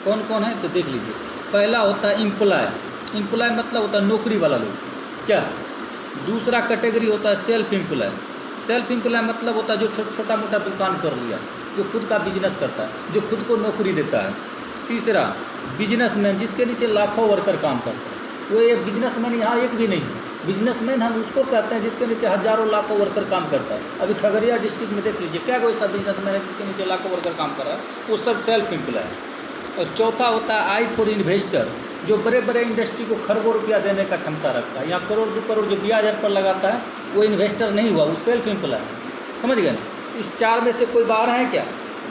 कौन कौन है तो देख लीजिए। पहला होता है एम्प्लॉय, एम्प्लॉय मतलब होता है नौकरी वाला लोग, क्या। दूसरा कैटेगरी होता है सेल्फ एम्प्लॉय, सेल्फ एम्प्लॉय मतलब होता है जो छोटा मोटा दुकान कर लिया, जो खुद का बिजनेस करता है, जो खुद को नौकरी देता है। तीसरा बिजनेसमैन, जिसके नीचे लाखों वर्कर काम करते हैं, वो ये बिजनेसमैन यहाँ एक भी नहीं है। बिजनेसमैन हम उसको कहते हैं जिसके नीचे हजारों लाखों वर्कर काम करता है। अभी खगड़िया डिस्ट्रिक्ट में देख लीजिए क्या कोई ऐसा बिजनेसमैन है जिसके नीचे लाखों वर्कर काम कर रहा है, वो सब सेल्फ एम्प्लॉय है। और चौथा होता है आई फॉर इन्वेस्टर, जो बड़े बड़े इंडस्ट्री को खरबों रुपया देने का क्षमता रखता है, या करोड़ 2 करोड़ जो ब्याज पर लगाता है, वो इन्वेस्टर नहीं हुआ, वो सेल्फ एम्प्लॉय है। समझ गए ना। इस 4 में से कोई बाहर है क्या,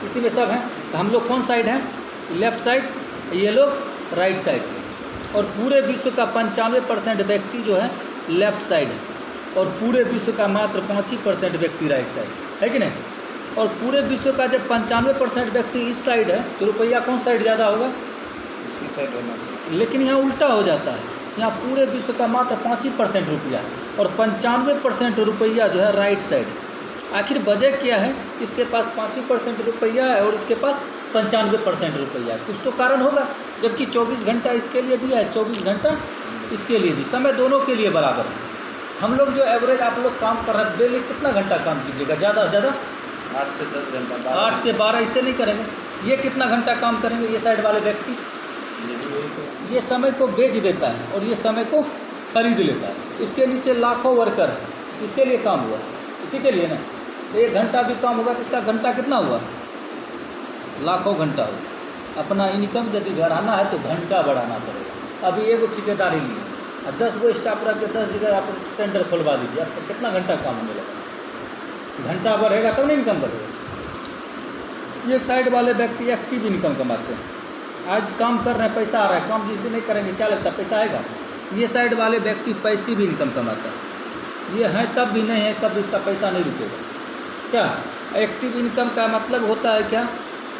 इसी में सब हैं। तो हम लोग कौन साइड हैं, लेफ्ट साइड, ये लोग राइट साइड। और पूरे विश्व का 95% व्यक्ति जो है लेफ्ट साइड है, और पूरे विश्व का मात्र 5% व्यक्ति राइट साइड है कि नहीं। और पूरे विश्व का जब 95% व्यक्ति इस साइड है तो रुपया कौन साइड ज़्यादा होगा, इसी साइड होना चाहिए। लेकिन यहाँ उल्टा हो जाता है, यहाँ पूरे विश्व का मात्र 5% रुपया है और 95% रुपया जो है राइट साइड। आखिर वजह क्या है, इसके पास 5% रुपया है और इसके पास 95% रुपया है, कुछ तो कारण होगा। जबकि 24 घंटा इसके लिए भी है, 24 घंटा इसके लिए भी, समय दोनों के लिए बराबर है। हम लोग जो एवरेज आप लोग काम कर रहे हैं, डेली कितना घंटा काम कीजिएगा, ज़्यादा से ज़्यादा 8 से 10 घंटा, 8 से 12, इससे नहीं करेंगे। ये कितना घंटा काम करेंगे, ये साइड वाले व्यक्ति, ये भी वही तो। ये समय को बेच देता है और ये समय को खरीद लेता है। इसके नीचे लाखों वर्कर है, इसके लिए काम हुआ, इसी के लिए ना। तो 1 घंटा भी काम होगा तो इसका घंटा कितना हुआ, लाखों घंटा हुआ। अपना इनकम यदि बढ़ाना है तो घंटा बढ़ाना पड़ेगा। अभी एगो ठेकेदारी लिए और 10 गो स्टाफ रख के 10 जगह आप स्टैंडर्ड खोलवा दीजिए, आपको कितना घंटा काम होने लगा। घंटा बढ़ेगा तब नहीं इनकम बढ़ेगा। ये साइड वाले व्यक्ति एक्टिव इनकम कमाते हैं, आज काम कर रहे हैं, पैसा आ रहा है। काम जिस दिन नहीं करेंगे क्या लगता है पैसा आएगा। ये साइड वाले व्यक्ति पैसिव इनकम कमाता है, ये हैं तब भी नहीं है तब इसका पैसा नहीं रुकेगा। क्या एक्टिव इनकम का मतलब होता है क्या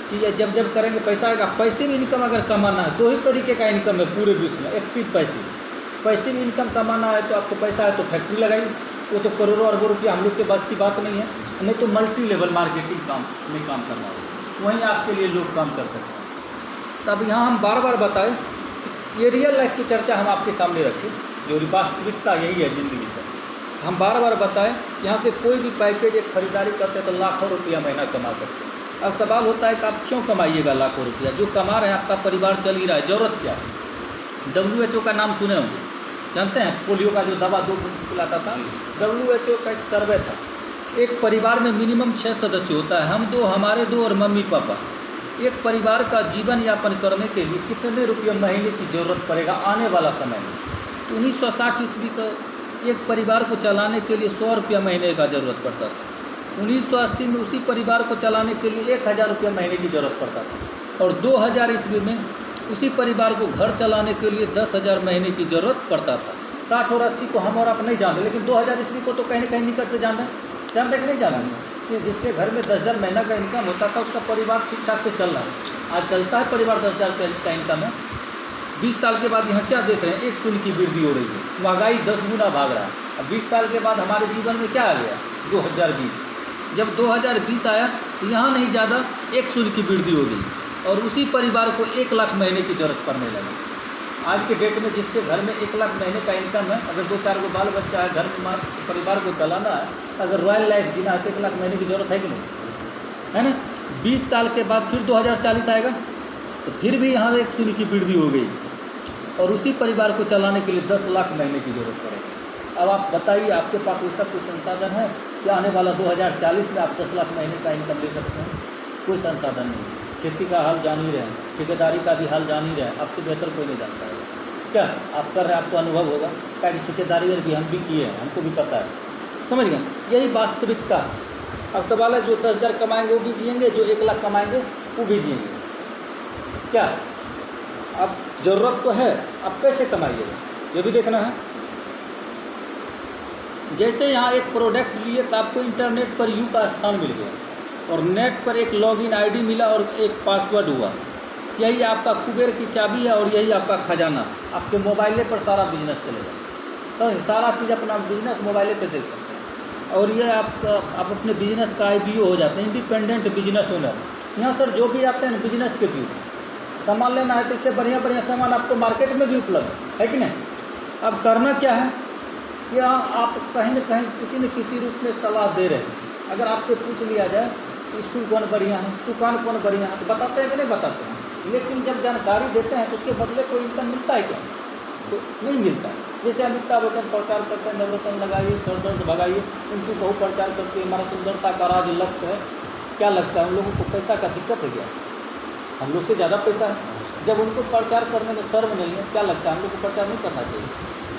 कि ये जब जब करेंगे पैसा आएगा। पैसिव इनकम अगर कमाना है, 2 ही तरीके का इनकम है पूरे विश्व में, एक्टिव पैसिव। पैसिव इनकम कमाना है तो आपको पैसा है तो फैक्ट्री लगाइए, वो तो करोड़ों अरबों रुपया हम लोग के पास की बात नहीं है। नहीं तो मल्टी लेवल मार्केटिंग में काम करना होगा, वहीं आपके लिए लोग काम कर सकते हैं। तब यहाँ हम बार बार बताएं, ये रियल लाइफ की चर्चा हम आपके सामने रखें, जो वास्तविकता यही है ज़िंदगी का। हम बार बार बताएं, यहाँ से कोई भी पैकेज एक खरीदारी करते हैं तो लाखों रुपया महीना कमा सकते हैं। अब सवाल होता है कि आप क्यों कमाइएगा लाखों रुपया, जो कमा रहे हैं आपका परिवार चल ही रहा है, ज़रूरत क्या है। WHO का नाम सुने होंगे, जानते हैं, पोलियो का जो दवा 2 बूंद पिलाता था। WHO का एक सर्वे था, एक परिवार में मिनिमम 6 सदस्य होता है, हम 2, हमारे 2 और मम्मी पापा। एक परिवार का जीवन यापन करने के लिए कितने रुपये महीने की ज़रूरत पड़ेगा आने वाला समय में। तो 1960 ईस्वी का एक परिवार को चलाने के लिए 100 रुपया महीने का ज़रूरत पड़ता था। 1980 में उसी परिवार को चलाने के लिए 1000 रुपया महीने की ज़रूरत पड़ता था। और 2000 ईस्वी में उसी परिवार को घर चलाने के लिए 10,000 महीने की ज़रूरत पड़ता था। 60 और 80 को हम और आप नहीं जानते, लेकिन 2000 ईस्वी को तो कहीं ना कहीं निकट से जानते कि नहीं जाना कि जिसके घर में 10,000 महीना का इनकम होता था उसका परिवार ठीक ठाक से चल रहा है। आज चलता है परिवार 10,000 रुपया जिसका इनकम है। 20 साल के बाद यहाँ क्या देख रहे हैं, 1 शून्य की वृद्धि हो रही है, महंगाई 10 गुना भाग रहा है। अब 20 साल के बाद हमारे जीवन में क्या आ गया, 2020। जब 2020 आया तो यहाँ नहीं ज़्यादा 1 शून्य की वृद्धि हो गई और उसी परिवार को 1 लाख महीने की ज़रूरत पड़ने लगी। आज के डेट में जिसके घर में 1 लाख महीने का इनकम है, अगर 2-4 गो बाल बच्चा है, घर में परिवार को चलाना है, अगर रॉयल लाइफ जीना है तो 1 लाख महीने की ज़रूरत है कि नहीं, है ना। 20 साल के बाद फिर 2040 आएगा तो फिर भी यहाँ 1 शून्य की वृद्धि हो गई और उसी परिवार को चलाने के लिए 10 लाख महीने की ज़रूरत पड़ेगी। अब आप बताइए, आपके पास वैसा कोई संसाधन है कि आने वाला 2040 में आप 10 लाख महीने का इनकम ले सकते हैं? कोई संसाधन नहीं। खेती का हाल जान ही रहे हैं, ठेकेदारी का भी हाल जान ही रहे हैं, आपसे बेहतर कोई नहीं जानता है। क्या आप कर रहे हैं, आपको अनुभव होगा, क्या कि ठेकेदारी भी हम भी किए हैं, हमको भी पता है। समझ गए, यही वास्तविकता। अब सवाल है, जो 10,000 कमाएंगे वो भी जिएंगे, जो 1 लाख कमाएंगे वो भी जिएंगे। क्या अब ज़रूरत तो है, अब कैसे कमाइएगा ये भी देखना है। जैसे यहाँ एक प्रोडक्ट लिए तो आपको इंटरनेट पर यू का स्थान मिल गया और नेट पर एक लॉगिन आईडी मिला और एक पासवर्ड हुआ। यही आपका कुबेर की चाबी है और यही आपका खजाना। आपके मोबाइले पर सारा बिजनेस चलेगा, तो सारा चीज़ अपना बिजनेस मोबाइले पे देख सकते हैं। और ये आप अपने बिजनेस का IPO हो जाते हैं, इंडिपेंडेंट बिजनेस ओनर। यहाँ सर जो भी आते हैं बिजनेस के पीछे, सामान लेना है तो इससे बढ़िया बढ़िया सामान आपको मार्केट में भी उपलब्ध है कि नहीं। अब करना क्या है कि आप कहीं न कहीं किसी न किसी रूप में सलाह दे रहे हैं। अगर आपसे पूछ लिया जाए कि स्कूल कौन बढ़िया है, दुकान कौन बढ़िया है, तो बताते हैं कि नहीं बताते हैं। लेकिन जब जानकारी देते हैं तो उसके बदले कोई इनकम मिलता है क्या? तो नहीं मिलता है। जैसे अमिताभ बच्चन प्रचार करते हैं नवरत्न लगाइए, सर दर्द भगाइए, उनकी बहु प्रचार करती है हमारा सुंदरता का राज लक्ष्य है। क्या लगता है उन लोगों को पैसा का दिक्कत है क्या? हम लोग से ज़्यादा पैसा है। जब उनको प्रचार करने में शर्म नहीं है, क्या लगता है हम लोग को प्रचार नहीं करना चाहिए?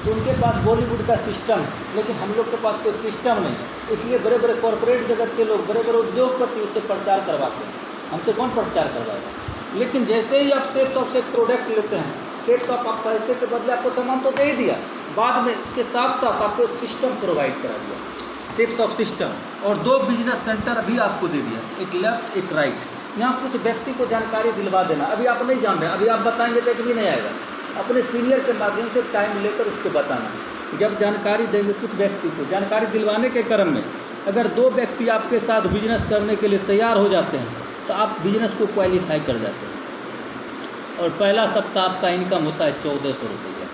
तो उनके पास बॉलीवुड का सिस्टम है, लेकिन हम लोग के पास कोई सिस्टम नहीं है। इसलिए बड़े बड़े कॉरपोरेट जगत के लोग, बड़े बड़े उद्योगपति उससे प्रचार करवाते हैं। हमसे कौन प्रचार करवाएगा? लेकिन जैसे ही आप सेल्स ऑफ से प्रोडक्ट लेते हैं, सेल्स ऑफ आप पैसे के बदले आपको सामान तो दे ही दिया, बाद में इसके साथ साथ आपको एक सिस्टम प्रोवाइड करा दिया, सेल्स ऑफ सिस्टम, और 2 बिजनेस सेंटर भी आपको दे दिया, एक लेफ्ट एक राइट। यहाँ कुछ व्यक्ति को जानकारी दिलवा देना। अभी आप नहीं जान रहे, अभी आप बताएंगे तो एक भी नहीं आएगा। अपने सीनियर के माध्यम से टाइम लेकर उसको बताना। जब जानकारी देंगे कुछ व्यक्ति को, जानकारी दिलवाने के क्रम में अगर 2 व्यक्ति आपके साथ बिजनेस करने के लिए तैयार हो जाते हैं तो आप बिजनेस को क्वालिफाई कर जाते हैं। और पहला सप्ताह आपका इनकम होता है 1400 रुपया।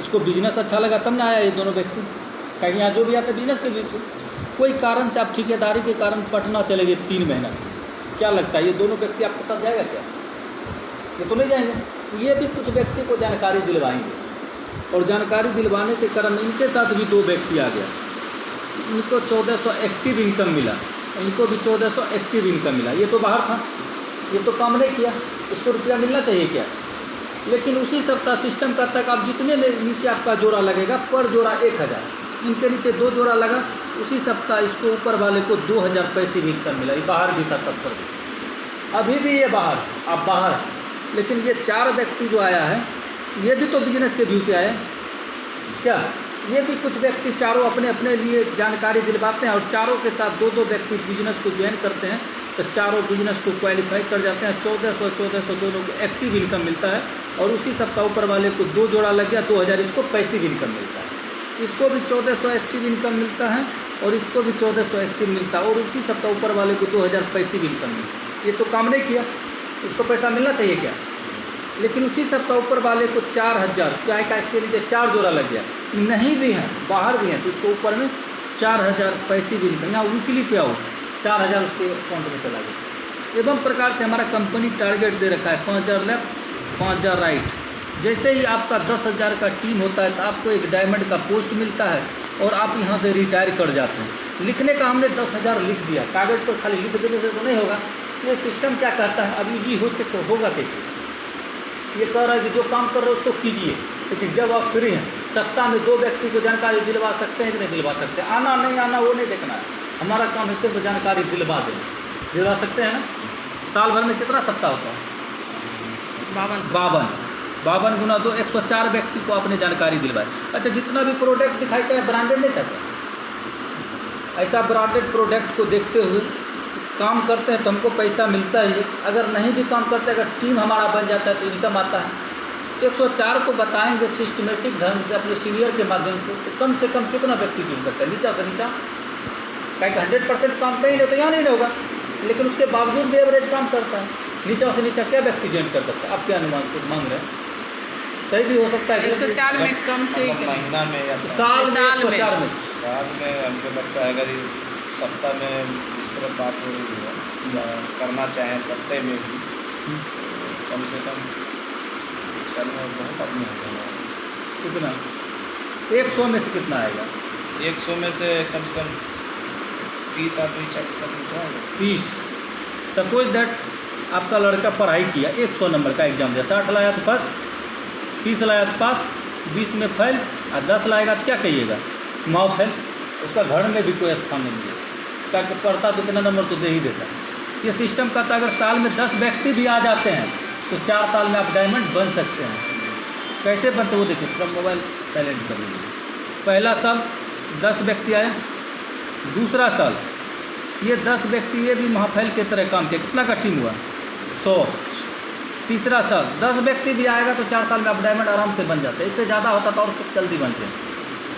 इसको बिजनेस अच्छा लगा तब ना आया ये दोनों व्यक्ति। कहीं यहाँ जो भी आते बिजनेस के बीच कोई कारण से आप ठेकेदारी के कारण पटना चले गए 3 महीना, क्या लगता है ये दोनों व्यक्ति आपके साथ जाएगा क्या? ये तो नहीं जाएंगे। ये भी कुछ व्यक्ति को जानकारी दिलवाएंगे, और जानकारी दिलवाने के क्रम में इनके साथ भी 2 व्यक्ति आ गया। इनको 1400 एक्टिव इनकम मिला, इनको भी 1400 एक्टिव इनकम मिला। ये तो बाहर था, ये तो काम नहीं किया, इसको रुपया मिलना चाहिए क्या? लेकिन उसी सप्ताह सिस्टम करता है आप जितने नीचे आपका जोड़ा लगेगा पर जोड़ा 1000, इनके नीचे 2 जोड़ा लगा, उसी सप्ताह इसको ऊपर वाले को 2000 पैसे इनकम मिला। ये बाहर भी था तब पर भी, अभी भी ये बाहर, आप बाहर। लेकिन ये 4 व्यक्ति जो आया है ये भी तो बिजनेस के व्यू से आए क्या? ये भी कुछ व्यक्ति चारों अपने अपने लिए जानकारी दिलवाते हैं, और चारों के साथ 2-2 व्यक्ति बिजनेस को ज्वाइन करते हैं, तो चारों बिजनेस को क्वालिफाई कर जाते हैं। 1400 दोनों को एक्टिव इनकम मिलता है, और उसी सप्ताह ऊपर वाले को 2 जोड़ा लग गया, 2000 इसको पैसिव इनकम मिलता है। इसको भी 1400 एक्टिव इनकम मिलता है, और इसको भी 1400 एक्टिव मिलता है, और उसी सप्ताह ऊपर वाले को 2000 पैसिव इनकम मिलता है। ये तो काम नहीं किया, इसको पैसा मिलना चाहिए क्या? लेकिन उसी सप्ताह ऊपर वाले को 4000, क्या है का इसके नीचे 4 जोड़ा लग गया, नहीं भी हैं बाहर भी हैं, तो उसको ऊपर में 4000 पैसिव इनकम, यहाँ वीकली पे आओ 4000 उसके अकाउंट में चला गया। एवं प्रकार से हमारा कंपनी टारगेट दे रखा है 5000 लेफ्ट 5000 राइट। जैसे ही आपका 10,000 का टीम होता है तो आपको एक डायमंड का पोस्ट मिलता है, और आप यहाँ से रिटायर कर जाते हैं। लिखने का हमने 10,000 लिख दिया, कागज़ पर खाली लिख देने से तो नहीं होगा। ये सिस्टम क्या कहता है, अब ईजी हो से तो होगा कैसे? ये कह रहा है कि जो काम कर रहे हो उसको कीजिए, लेकिन जब आप फ्री हैं सप्ताह में 2 व्यक्ति को जानकारी दिलवा सकते हैं कि नहीं दिलवा सकते? आना नहीं आना वो नहीं देखना है, हमारा काम है सिर्फ जानकारी दिलवा दें। दिलवा सकते हैं ना? साल भर में कितना सप्ताह होता है? 52 गुना 2 104 व्यक्ति को आपने जानकारी दिलवाई। अच्छा, जितना भी प्रोडक्ट दिखाई क्या ब्रांडेड नहीं चाहते? ऐसा ब्रांडेड प्रोडक्ट को देखते हुए काम करते हैं तो हमको पैसा मिलता ही है। अगर नहीं भी काम करते, अगर टीम हमारा बन जाता है तो इनकम आता है। 104 को बताएंगे सिस्टमेटिक ढंग से अपने सीनियर के माध्यम से कम कितना व्यक्ति जुड़ सकता है? नीचा से नीचा, क्या 100% काम कहीं नहीं तो यहाँ नहीं होगा, लेकिन उसके बावजूद भी एवरेज काम करता है। नीचा से नीचा क्या व्यक्ति ज्वाइन कर सकता है? आप क्या अनुमान से मांग रहे हैं? सही भी हो सकता है 104 में कम से महीना में या साल में 104 में हमको लगता है अगर सप्ताह में इस तरह बात हो रही है या करना चाहें सप्ताह में भी, कम से कम एक साल में बहुत आदमी होगा। कितना? 100 में से कितना आएगा? 100 में से कम 30 आदमी 40 आदमी तो आएगा। 30। सपोज दैट आपका लड़का पढ़ाई किया, 100 नंबर का एग्जाम दिया, 60 लाया तो फर्स्ट, 30 लाया तो पास, 20 में फेल, और 10 लाएगा तो क्या कहिएगा? माओ फेल। उसका घर में भी कोई स्थान नहीं दिया, ताकि पढ़ता तो इतना नंबर तो दे ही देता। ये सिस्टम कहता है अगर साल में 10 व्यक्ति भी आ जाते हैं तो 4 साल में आप डायमंड बन सकते हैं। कैसे बनते वो देखिए, सब मोबाइल साइलेंट कर लीजिए। पहला साल 10 व्यक्ति आए, दूसरा साल ये 10 व्यक्ति ये भी महाफैल के तरह काम किया, कितना का टीम हुआ? 100। तीसरा साल 10 व्यक्ति भी आएगा तो 4 साल में आप डायमंड आराम से बन जाते हैं। इससे ज़्यादा होता तो और जल्दी बनते हैं।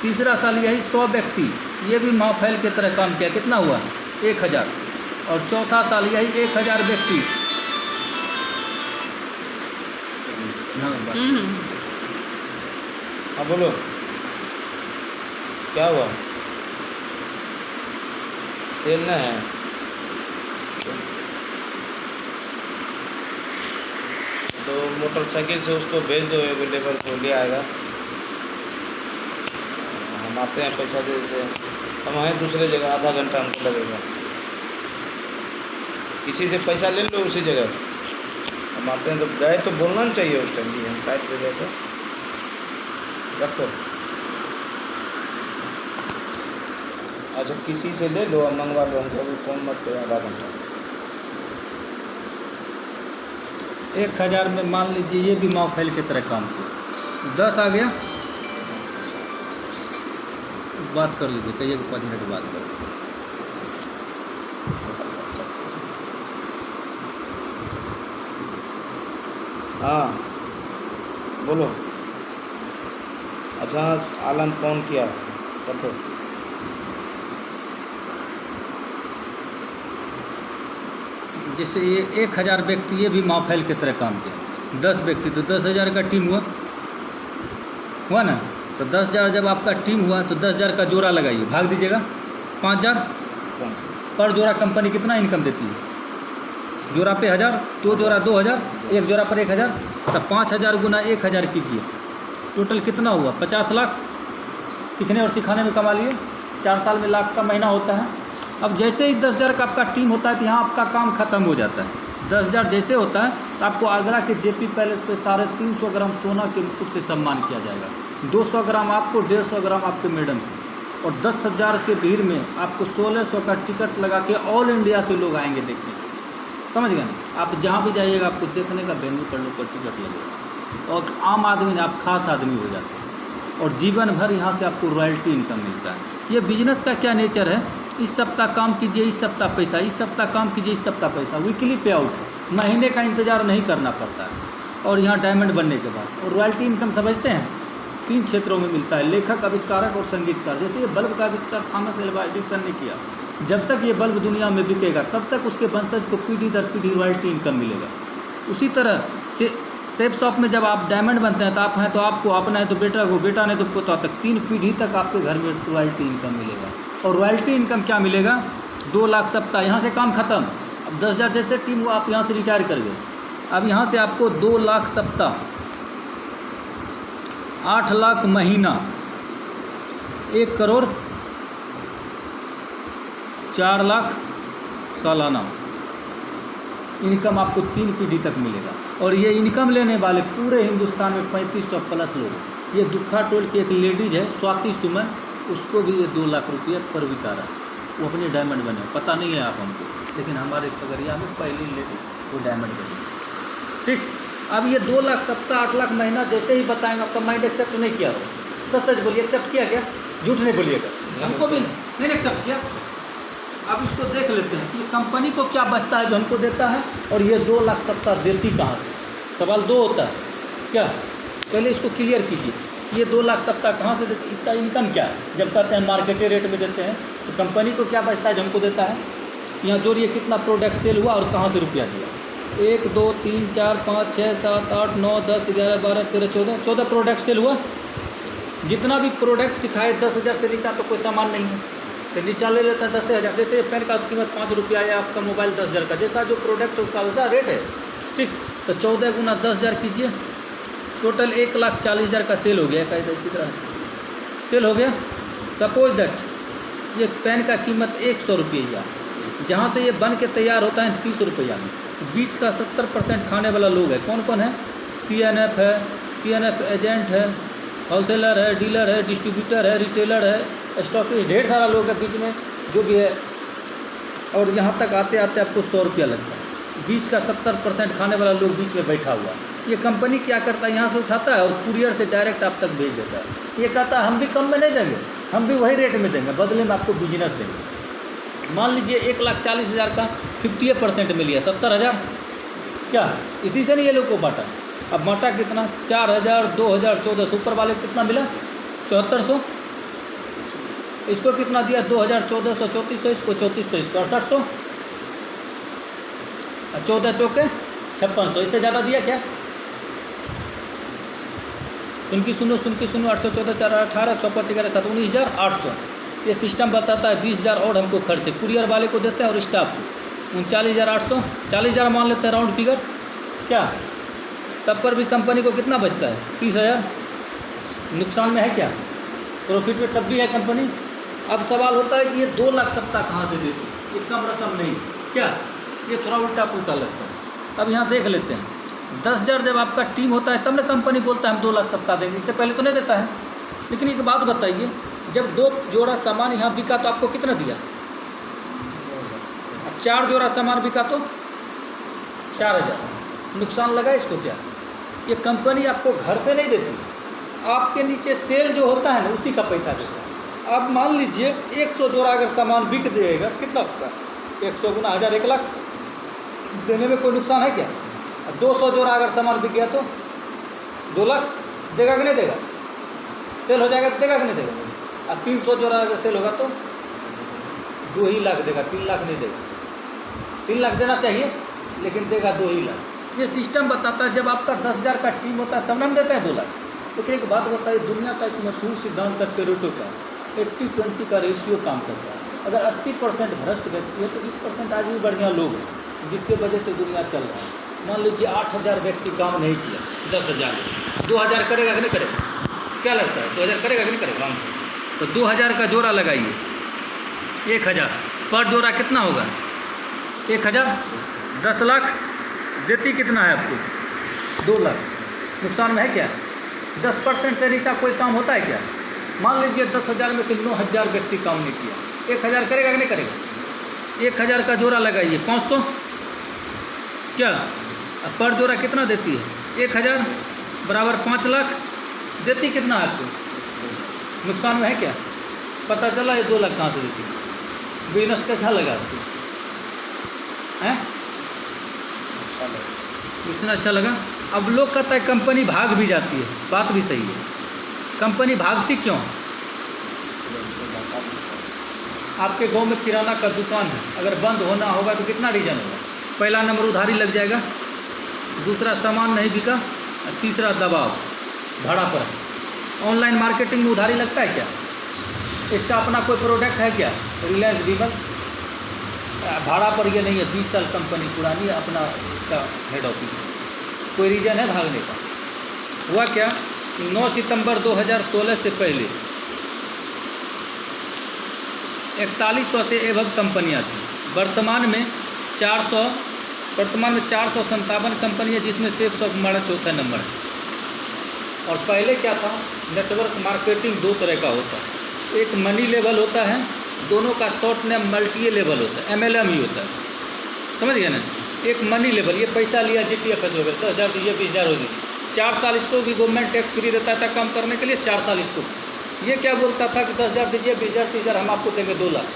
तीसरा साल यही 100 व्यक्ति ये भी महाफैल के तरह काम किया, कितना हुआ? 1000। और चौथा साल यही 1000 व्यक्ति हाँ बात। हाँ बोलो, क्या हुआ? तेल ना है तो मोटरसाइकिल से उसको भेज दो, एक लेबर को ले आएगा। हम आते हैं, पैसा दे देते हैं। हम हैं दूसरे जगह, आधा घंटा हमको लगेगा। किसी से पैसा ले लो उसी जगह। हम आते हैं तो गए तो बोलना नहीं चाहिए उस टाइम भी, हम साइड पे गए तो रखो। अच्छा किसी से ले लो, मंगवा लो, हमको अभी फ़ोन मत करो, आधा घंटा। 1000 में मान लीजिए ये भी माउफेल की तरह काम किया, 10 आ गया। बात कर लीजिए, कहिए कि 5 मिनट बात कर। हाँ बोलो। अच्छा आलम फ़ोन किया, रखो। जैसे ये 1000 व्यक्ति, ये भी माउफेल की तरह काम किया, 10 व्यक्ति तो 10,000 का टीम हुआ ना। तो 10,000 जब आपका टीम हुआ तो 10,000 का जोड़ा लगाइए, भाग दीजिएगा 5,000 पर जोड़ा। कंपनी कितना इनकम देती है? जोड़ा पे 1000, 2 जोड़ा 2000, 1 जोड़ा पर 1000, तो 5000 गुना 1000 कीजिए, टोटल कितना हुआ? 50 लाख। सीखने और सिखाने में कमा लिए, 4 साल में लाख का महीना होता है। अब जैसे ही 10,000 का आपका टीम होता है तो यहाँ आपका काम खत्म हो जाता है। 10,000 जैसे होता है तो आपको आगरा के जेपी पैलेस पे 350 ग्राम सोना के मुकुट से सम्मान किया जाएगा। 200 ग्राम आपको, 150 ग्राम आपके मैडम को, और 10,000 के भीड़ में आपको 1600 का टिकट लगा के ऑल इंडिया से लोग आएंगे देखने। समझ गए ना? आप जहाँ भी जाइएगा आपको देखने का वेन्यू पर लोग पर टिकट लगेगा, और आम आदमी ने आप खास आदमी हो जाते हैं, और जीवन भर यहाँ से आपको रॉयल्टी इनकम मिलता है। ये बिजनेस का क्या नेचर है? इस सप्ताह काम कीजिए, इस सप्ताह पैसा, इस सप्ताह काम कीजिए, इस सप्ताह पैसा। वीकली पे आउट है, महीने का इंतजार नहीं करना पड़ता है। और यहाँ डायमंड बनने के बाद और रॉयल्टी इनकम समझते हैं 3 क्षेत्रों में मिलता है, लेखक, आविष्कारक और संगीतकार। जैसे ये बल्ब का आविष्कार थॉमस एल्वा एडिसन ने किया, जब तक ये बल्ब दुनिया में बिकेगा तब तक उसके वंशज को पीढ़ी दर पीढ़ी रॉयल्टी इनकम मिलेगा। उसी तरह से सेफ शॉप में जब आप डायमंड बनते हैं तो आप हैं तो आपको, अपना है तो बेटा को, बेटा ने तो पोता तक, 3 पीढ़ी तक आपके घर में रॉयल्टी इनकम मिलेगा। और रॉयल्टी इनकम क्या मिलेगा? 2 लाख सप्ताह। यहाँ से काम खत्म। अब 10,000 जैसे टीम हुआ, आप यहाँ से रिटायर कर गए। अब यहाँ से आपको 2 लाख सप्ताह, 8 लाख महीना, 1 करोड़ 4 लाख सालाना इनकम आपको 3 पीढ़ी तक मिलेगा। और ये इनकम लेने वाले पूरे हिंदुस्तान में 3500 प्लस लोग। ये दुखा टोल की एक लेडीज है स्वाति सुमन, उसको भी ये 2 लाख रुपये पर बितारा, वो अपने डायमंड बने। पता नहीं है आप हमको, लेकिन हमारे खगड़िया में पहली लेडी वो डायमंड बनी। ठीक, अब ये 2 लाख सप्ताह, 8 लाख महीना जैसे ही बताएंगे, आपका माइंड एक्सेप्ट नहीं किया हो। सच सच बोलिए, एक्सेप्ट किया क्या? झूठ नहीं बोलिएगा। हमको भी नहीं एक्सेप्ट किया। अब इसको देख लेते हैं कि कंपनी को क्या बचता है जो हमको देता है, और ये 2 लाख सप्ताह देती कहाँ से? सवाल 2 होता है क्या? पहले इसको क्लियर कीजिए, ये 2 लाख सप्ताह कहाँ से देते, इसका इनकम क्या है? जब कहते हैं मार्केटेड रेट में देते हैं तो कंपनी को क्या बचता है जो हमको देता है? यहाँ जोड़िए कितना प्रोडक्ट सेल हुआ और कहाँ से रुपया दिया। 1 2 3 4 5 6 7 8 9 10 11 12 13 14 प्रोडक्ट सेल हुआ। जितना भी प्रोडक्ट दिखाए 10,000 से नीचा तो कोई सामान नहीं है, तो नीचा ले लेता है 10,000। जैसे पेन का कीमत 5 रुपया है, आपका मोबाइल 10,000 का, जैसा जो प्रोडक्ट है उसका वैसा रेट है। ठीक, तो 14 गुना 10,000 कीजिए, टोटल 1,40,000 का सेल हो गया। कहते इसी तरह सेल हो गया। सपोज दैट ये पेन का कीमत 100 रुपया, जहाँ से ये बन के तैयार होता है 30 रुपया में। बीच का 70% खाने वाला लोग है। कौन कौन है? CNF है, CNF एजेंट है, होलसेलर है, डीलर है, डिस्ट्रीब्यूटर है, रिटेलर है, स्टॉकिस्ट, ढेर सारा लोग है बीच में जो भी है। और यहाँ तक आते आते आपको 100 रुपया लगता है। बीच का 70% खाने वाला लोग बीच में बैठा हुआ। ये कंपनी क्या करता है? यहाँ से उठाता है और कुरियर से डायरेक्ट आप तक भेज देता है। ये कहता है हम भी कम में नहीं देंगे, हम भी वही रेट में देंगे, बदले में आपको बिजनेस देंगे। मान लीजिए 1,40,000 का 50% में लिया, 70,000 क्या? इसी से नहीं ये लोग को बांटा। अब बांटा कितना? 4,000, 2,000, 1400। ऊपर वाले को कितना मिला? 7400। इसको कितना दिया? 2,000, 1400, 3400, इसको 3400, इसको 6800, 14 चौके 5600। इससे ज़्यादा दिया क्या? सुन की सुनो 814 4 18 54 11 7 19,800। ये सिस्टम बताता है 20,000 और हमको खर्च है, कुरियर वाले को देते हैं और स्टाफ को 39,800, 40,000 मान लेते हैं राउंड फिगर क्या, तब पर भी कंपनी को कितना बचता है 30,000, नुकसान में है क्या, प्रॉफिट में तब भी है कंपनी। अब सवाल होता है कि ये 2 लाख सप्ताह कहाँ से देती है, ये कम रकम नहीं क्या, ये थोड़ा उल्टा पुल्टा लगता है। अब यहाँ देख लेते हैं 10,000 जब आपका टीम होता है तब ना कंपनी बोलता है हम 2 लाख सप्ताह देंगे, इससे पहले तो नहीं देता है। लेकिन एक बात बताइए, जब 2 जोड़ा सामान यहाँ बिका तो आपको कितना दिया, 4 जोड़ा सामान बिका तो 4,000, नुकसान लगा इसको क्या। ये कंपनी आपको घर से नहीं देती, आपके नीचे सेल जो होता है ना उसी का पैसा देता है। आप मान लीजिए 100 जोड़ा अगर सामान बिक देगा कितना होगा, 100 गुना 1000 1 लाख देने में कोई नुकसान है क्या। 200 जोड़ा अगर सामान बिक गया तो 2 लाख देगा कि नहीं देगा, सेल हो जाएगा तो देगा कि नहीं देगा। और 300 जोड़ा अगर सेल होगा तो 2 ही लाख देगा, 3 लाख नहीं देगा। 3 लाख देना चाहिए लेकिन देगा 2 ही लाख। ये सिस्टम बताता है जब आपका 10,000 का टीम होता है तब ना हम देते हैं 2 लाख। लेकिन एक बात बताइए, दुनिया का एक मशहूर सिद्धांत है पेरेटो का, 80-20 का रेशियो काम करता है। अगर 80% भ्रष्ट व्यक्ति है तो 20% आज भी बढ़िया लोग हैं जिसके वजह से दुनिया चल रहा है। मान लीजिए 8,000 व्यक्ति काम नहीं किया, 10,000 2,000 करेगा कि नहीं करेगा, क्या लगता है 2,000 करेगा कि नहीं करेगा आराम से। तो 2,000 का जोड़ा लगाइए, 1,000 पर जोड़ा कितना होगा 1,000, 10 लाख देती कितना है आपको 2 लाख, नुकसान में है क्या। 10% से नीचा कोई काम होता है क्या। मान लीजिए 10,000 में से 9,000 व्यक्ति काम नहीं किया, 1,000 करेगा कि नहीं करेगा। 1,000 का जोड़ा लगाइए 500 क्या, पर जोड़ा कितना देती है 1,000 बराबर 5 लाख देती कितना है आपको, नुकसान में है क्या। पता चला ये 2 लाख कहाँ से देती है। बिजनेस कैसा लगा आपको हैं, इतना अच्छा लगा। अब लोग कहता है कंपनी भाग भी जाती है, बात भी सही है। कंपनी भागती क्यों, आपके गांव में किराना का दुकान है, अगर बंद होना होगा तो कितना रीजन होगा। पहला नंबर उधारी लग जाएगा, दूसरा सामान नहीं बिका, तीसरा दबाव भाड़ा पर। ऑनलाइन मार्केटिंग में उधारी लगता है क्या, इसका अपना कोई प्रोडक्ट है क्या, रिलायंस विमल भाड़ा पर ये नहीं है, 20 साल कंपनी पुरानी है, अपना इसका हेड ऑफिस है। कोई रीज़न है भागने का। हुआ क्या 9 सितंबर 2016 से पहले 4100 से एवं कंपनियां थी। वर्तमान में 457 कंपनी है जिसमें सेल्स ऑफ हमारा 4था नंबर है। और पहले क्या था, नेटवर्क मार्केटिंग 2 तरह का होता है, एक मनी लेवल होता है, दोनों का शॉर्ट नेम मल्टी लेवल होता है, MLM ही होता है, समझ गए ना। एक मनी लेवल, ये पैसा लिया GTFS हो गया, 10,000 दीजिए 20,000 हो गई, 4 साल इसको भी गवर्नमेंट टैक्स फ्री देता था काम करने के लिए, 4 साल इसको। ये क्या बोलता था कि 10,000 दीजिए 20,000 30,000 हम आपको देंगे 2 लाख,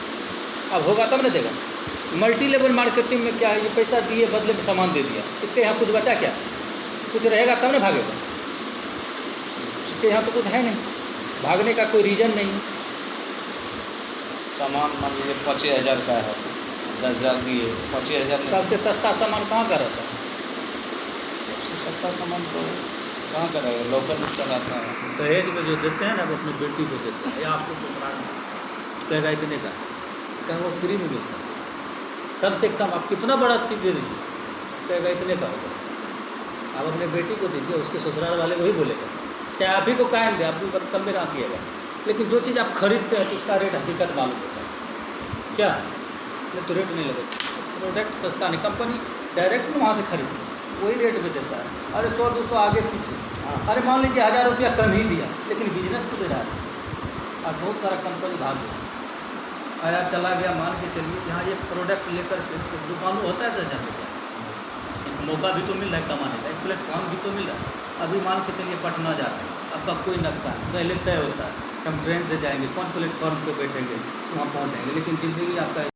अब होगा तब ना देगा। मल्टी लेवल मार्केटिंग में क्या है, ये पैसा दिए बदले में सामान दे दिया, इसके यहाँ कुछ बचा क्या, कुछ रहेगा तब ना भागेगा, इसके यहाँ तो कुछ है नहीं, भागने का कोई रीज़न नहीं। सामान मान लीजिए 25,000 का है, 10,000 दिए 25,000। सबसे सस्ता सामान कहाँ का रहता है, सबसे सस्ता सामान तो कहाँ का रहेगा, लोकल चलाता है। दहेज में जो देते हैं ना वो अपनी बेटी को देते हैं या आपको ससुराल में कहेगा इतने का, कहें वो फ्री में मिलता है, सबसे कम आप कितना बड़ा चीज़ दे दीजिए कहेगा इतने का होगा। आप अपने बेटी को दीजिए, उसके ससुराल वाले वही बोलेगा, चाहे आप ही को कहेंगे आप भी कम में ना किएगा, लेकिन जो चीज़ आप खरीदते हैं तो उसका रेट हकीकत मालूम होता है क्या, नहीं तो रेट नहीं लगेगा। प्रोडक्ट सस्ता नहीं, कंपनी डायरेक्ट वहाँ से खरीदती वही रेट में देता है। अरे 100-200 आगे पीछे, अरे मान लीजिए 1,000 रुपया कम ही दिया लेकिन बिजनेस तो दे रहा है। आज बहुत सारा कंपनी भाग गया, आया चला गया, मान के चलिए यहाँ एक प्रोडक्ट लेकर दुकान होता है 10,000 रुपया, एक मौका भी तो मिल रहा है कमाने का, एक प्लेटफॉर्म भी तो मिल रहा है। अभी मान के चलिए पटना जा रहे हैं, आपका कोई नक्शा पहले तय होता है, हम ट्रेन से जाएंगे, कौन प्लेटफॉर्म पे बैठेंगे वहाँ पहुँच जाएंगे, लेकिन ज़िंदगी आपका